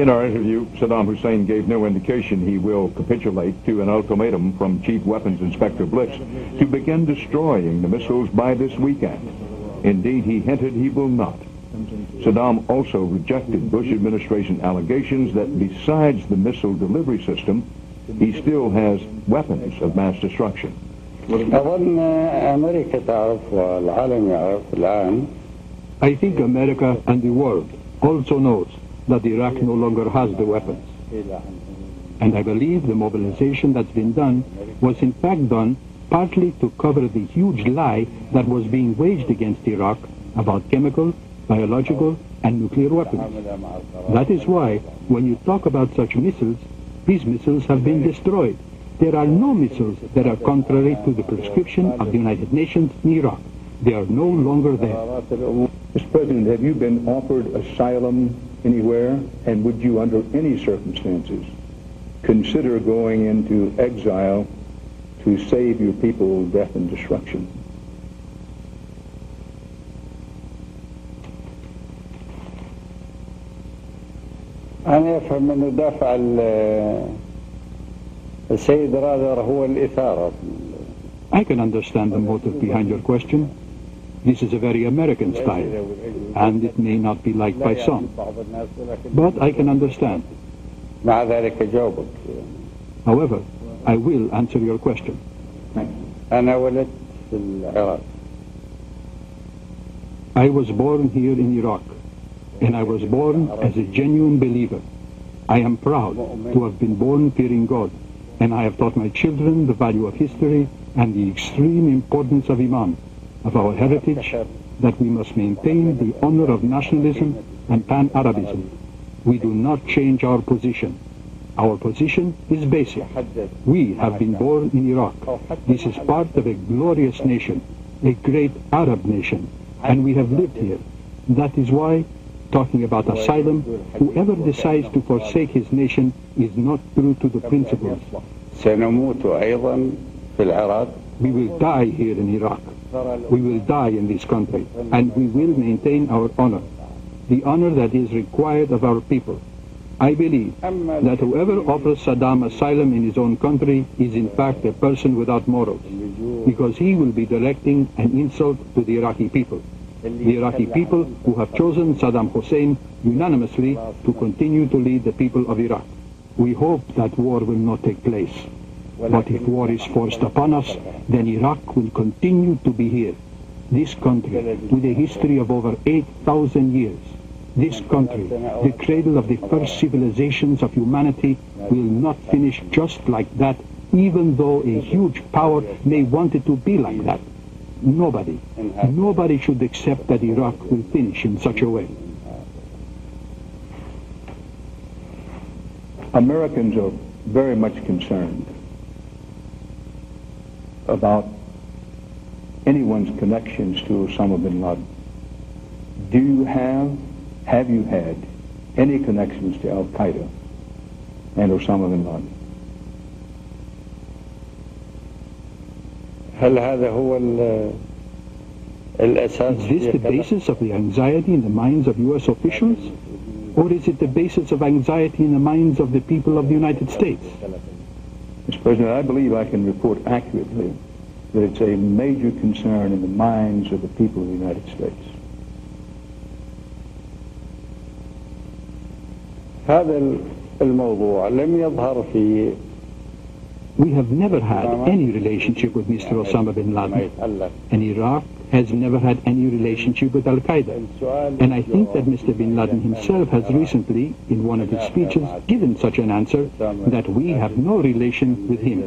In our interview, Saddam Hussein gave no indication he will capitulate to an ultimatum from Chief Weapons Inspector Blitz to begin destroying the missiles by this weekend. Indeed, he hinted he will not. Saddam also rejected Bush administration allegations that besides the missile delivery system, he still has weapons of mass destruction. I think America and the world also knows that Iraq no longer has the weapons. And I believe the mobilization that's been done was in fact done partly to cover the huge lie that was being waged against Iraq about chemical, biological, and nuclear weapons. That is why, when you talk about such missiles, these missiles have been destroyed. There are no missiles that are contrary to the prescription of the United Nations in Iraq. They are no longer there. Mr. President, have you been offered asylum anywhere, and would you, under any circumstances, consider going into exile to save your people death and destruction? أنا أفهم أن دافع السيد رادر هو الإثارة. I can understand the motive behind your question. This is a very American style, and it may not be liked by some. But I can understand. However, I will answer your question. I was born here in Iraq, and I was born as a genuine believer. I am proud to have been born fearing God, and I have taught my children the value of history and the extreme importance of Iman, of our heritage, that we must maintain the honor of nationalism and pan-Arabism. We do not change our position. Our position is basic. We have been born in Iraq. This is part of a glorious nation, a great Arab nation, and we have lived here. That is why, talking about asylum, whoever decides to forsake his nation is not true to the principles. We will die here in Iraq. We will die in this country, and we will maintain our honor, the honor that is required of our people. I believe that whoever offers Saddam asylum in his own country is in fact a person without morals, because he will be directing an insult to the Iraqi people. The Iraqi people who have chosen Saddam Hussein unanimously to continue to lead the people of Iraq. We hope that war will not take place. But if war is forced upon us, then Iraq will continue to be here. This country, with a history of over 8,000 years, this country, the cradle of the first civilizations of humanity, will not finish just like that, even though a huge power may want it to be like that. Nobody should accept that Iraq will finish in such a way. Americans are very much concerned about anyone's connections to Osama bin Laden. Have you had any connections to Al-Qaeda and Osama bin Laden? Is this the basis of the anxiety in the minds of U.S. officials? Or is it the basis of anxiety in the minds of the people of the United States? Mr. President, I believe I can report accurately that it's a major concern in the minds of the people of the United States. We have never had any relationship with Mr. Osama bin Laden, and Iraq has never had any relationship with Al-Qaeda. And I think that Mr. bin Laden himself has recently, in one of his speeches, given such an answer, that we have no relation with him.